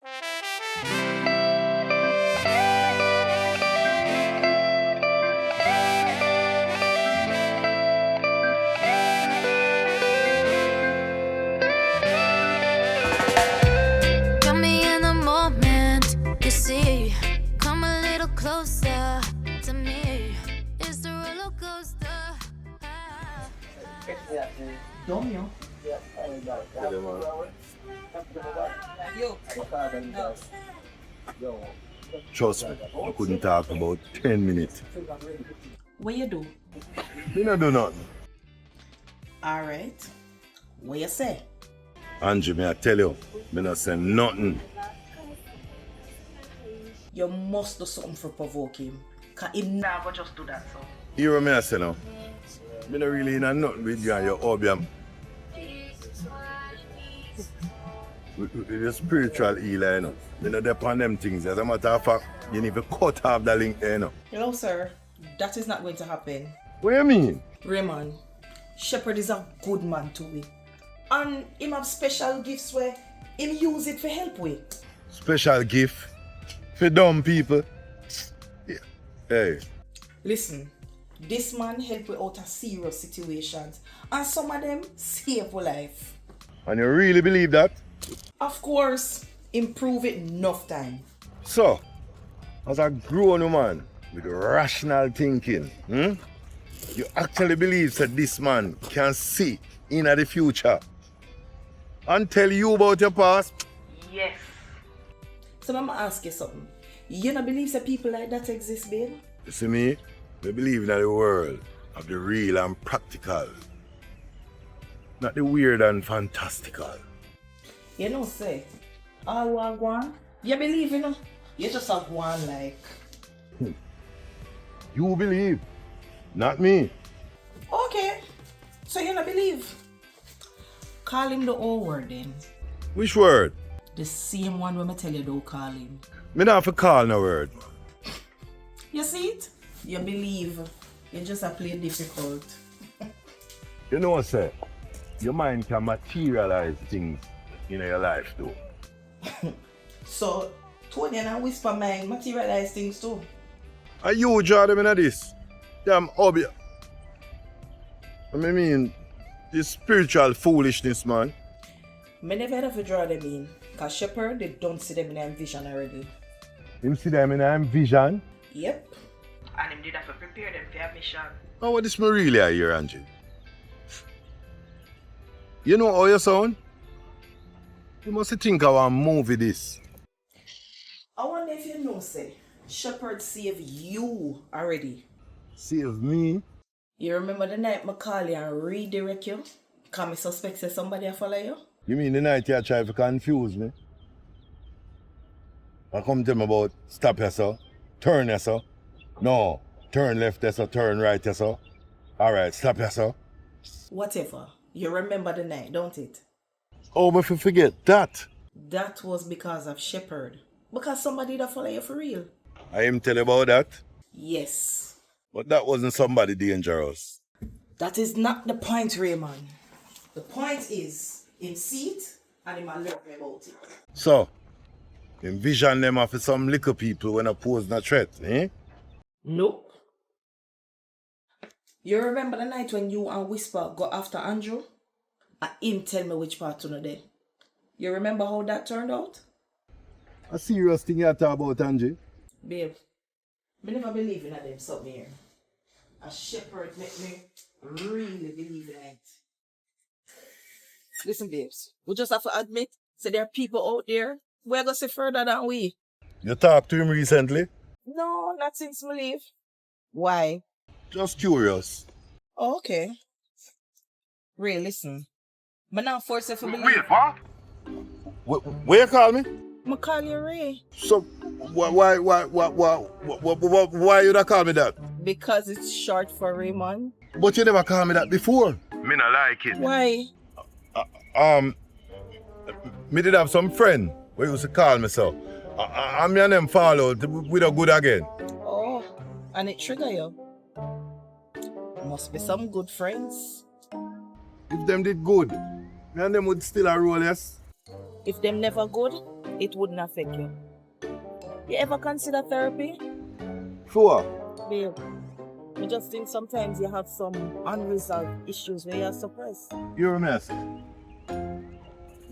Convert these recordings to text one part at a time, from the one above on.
Got me in the moment, you see. Come a little closer to me. It's the roller coaster. Dumb, yo. Trust me, I couldn't talk for about 10 minutes. What you do? Me not do nothing. Alright. What you say? Angie, me I tell you, me not say nothing. You must do something for provoke him. Cause he never just do that, so. Hear what me I say now? Me not really in a nothing with you and your obium. With your spiritual healer, you know. Me not depend on them things. As a matter of fact, you need to cut off the link there, you know. Hello, sir. That is not going to happen. What you mean? Raymond, Shepherd is a good man to me. And him have special gifts where him use it for help with. Special gift for dumb people. Yeah. Hey, Listen, this man help with out of serious situations. And some of them save for life. and you really believe that? Of course, improve it enough time. So, as a grown woman with rational thinking, you actually believe that this man can see into the future and tell you about your past? Yes. So I'ma ask you something. You don't believe that people like that exist, babe? You see me? I believe in the world of the real and practical, not the weird and fantastical. You know, say, all what go on, you believe in it. You just have one like. You believe, not me. Okay, so you don't believe. Call him the old word then. Which word? The same one when I tell you don't call him. Me not have to call no word. You see it? You believe. You just have play difficult. You know what, sir? Your mind can materialize things in your life, though. So, Tony and Whisper mind materialize things too. Are you draw them into this? Damn obvious. I mean, this spiritual foolishness, man. Me never ever draw them in. Cause Shepherd, they don't see them in their vision already. Him see them in a vision. Yep. And him did have to prepare them for their mission. Oh, what this me really I hear, Angie? You know how you sound? You must think of a movie this. I wonder if you know, say, Shepherd saved you already. Save me? You remember the night I call you and redirect you? Cause me suspect say somebody a follow you? You mean the night you try to confuse me? I come tell me about stop here, sir. Turn here, sir. No, turn left here, sir. Turn right here, sir. Alright, stop here, sir. Whatever. You remember the night, don't it? Oh, but if you forget that. That was because of Shepherd. Because somebody that follow you for real. I am tell you about that. Yes. But that wasn't somebody dangerous. That is not the point, Raymond. The point is, him see it and him a learn about it. So, envision them for some little people when I pose a threat, eh? Nope. You remember the night when you and Whisper got after Andrew? And him tell me which part to know there. You remember how that turned out? A serious thing you talk about, Angie. Babe, I never believe in them something here. A Shepherd make me really believe in it. Listen, babes, we just have to admit, so there are people out there who are going to see further than we. You talked to him recently? No, not since we leave. Why? Just curious. Oh, okay. Ray, listen. I'm not forced to believe. Wait, what? Where you call me? I call you Ray. So, why you not call me that? Because it's short for Raymond. But you never call me that before. Me not like it. Why? Me did have some friend who used to call me so. And me and them fall out with a good again. Oh, and it trigger you. Must be some good friends. If them did good, me and them would still a roll, yes? If them never good, it wouldn't affect you. You ever consider therapy? Sure. Babe, I just think sometimes you have some unresolved issues where you're suppressed. You're a mess.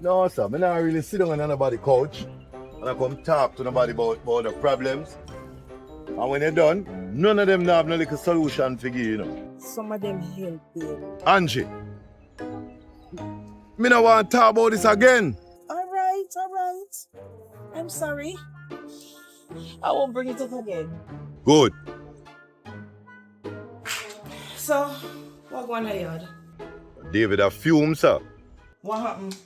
No, sir. I'm not really sit down on anybody's couch and I come talk to nobody about the problems. And when you're done, none of them have no little solution for you, you know. Some of them help, babe. Angie, me not want to talk about this again. All right. I'm sorry. I won't bring it up again. Good. So, what going on the yard? David, a fume, sir. What happened?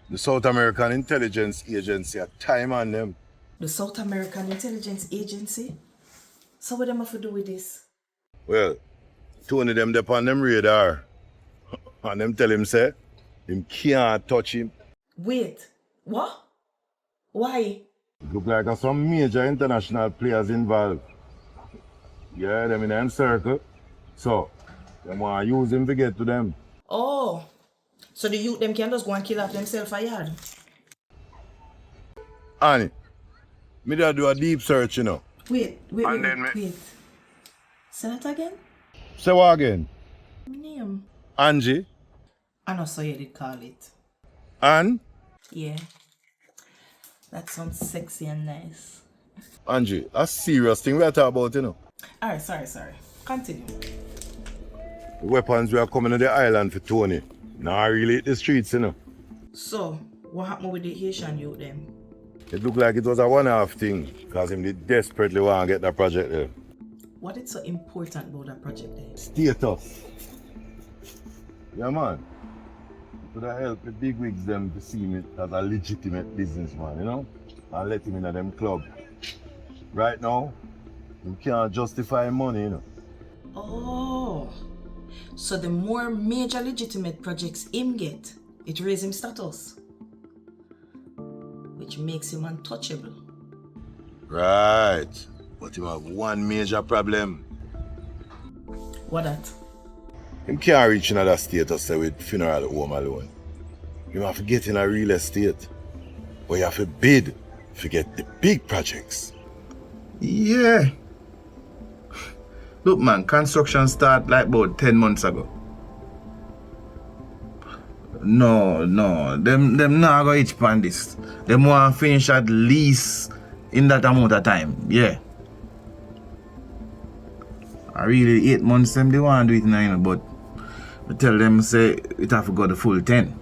The South American Intelligence Agency had time on them. The South American Intelligence Agency? So what them have to do with this? Well, two of them up on them radar. And them tell him, say, him can't touch him. Wait, what? Why? It look like some major international players involved. Yeah, them in them circle. So, them want to use him to get to them. Oh, so the youth them can just go and kill off themselves a yard? Annie, me da do a deep search, you know. Wait. Say that again? Say what again? My name? Angie? I know so you did call it. Ann? Yeah. That sounds sexy and nice. Angie, a serious thing we are talking about, you know. Alright, sorry. Continue. The weapons we are coming to the island for Tony. Nah, really hit the streets, you know. So, what happened with the Haitian youth then? It looked like it was a one-off thing, because him did desperately want to get that project there. What is so important about that project then? Status. Yeah, man. It would have helped the bigwigs them to see me as a legitimate businessman, you know? And let him in a them club. Right now, you can't justify money, you know. Oh, so the more major legitimate projects him get, it raises him status, which makes him untouchable. Right. But you have one major problem. What that? Him can't reach another status with funeral home alone. You have to get in a real estate. But you have to bid to get the big projects. Yeah. Look, man, construction start like about 10 months ago. No, them not go itch pan this. Them want to finish at least in that amount of time. Yeah. I really 8 months them they want to do it now, but I tell them say it have to go the full 10.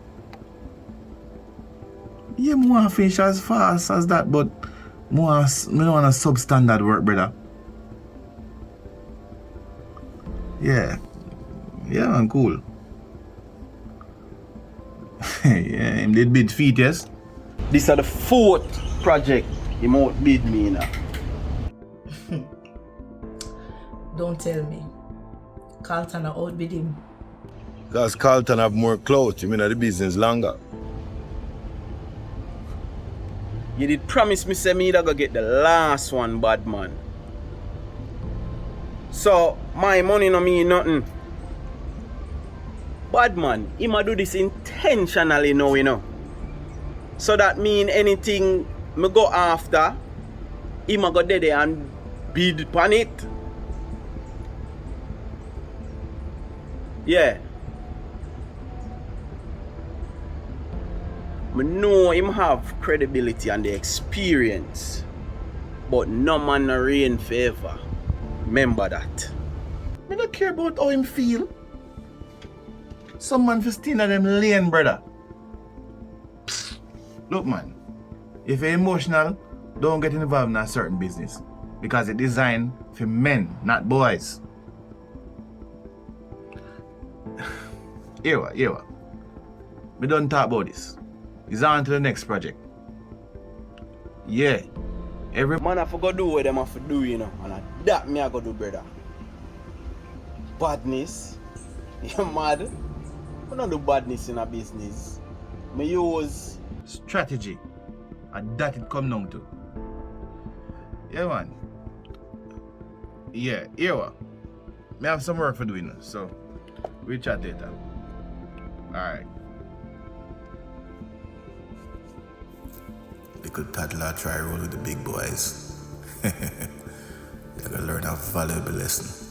Yeah, I want to finish as fast as that, but I don't want substandard work, brother. Yeah, man, cool. Yeah, him did bid feet, yes? This is the 4th project he might bid me now. Don't tell me. Carlton outbid him. Because Carlton have more clout, you mean the business longer. You did promise me say me that go get the last one, bad man. So my money no mean nothing. Bad man, he ma do this intentionally now, you know. So that mean anything me go after, he ma go there and bid upon it. Yeah. I know him have credibility and the experience, but no man no rain favor. Remember that. I don't care about how him feel. Some man for staying at them lane, brother. Psst. Look, man, if you're emotional, don't get involved in a certain business. Because it's designed for men, not boys. Here. We don't talk about this. It's on to the next project. Yeah. Every Man I forgot do what them have to do, you know. And that me I go do, brother. Badness. You mad? I don't do badness in a business. Me use strategy. And that it come down to. Yeah, man. Yeah, here. Me have some work for doing, so we'll chat later. Alright. little toddler try roll with the big boys. You're gonna learn a valuable lesson.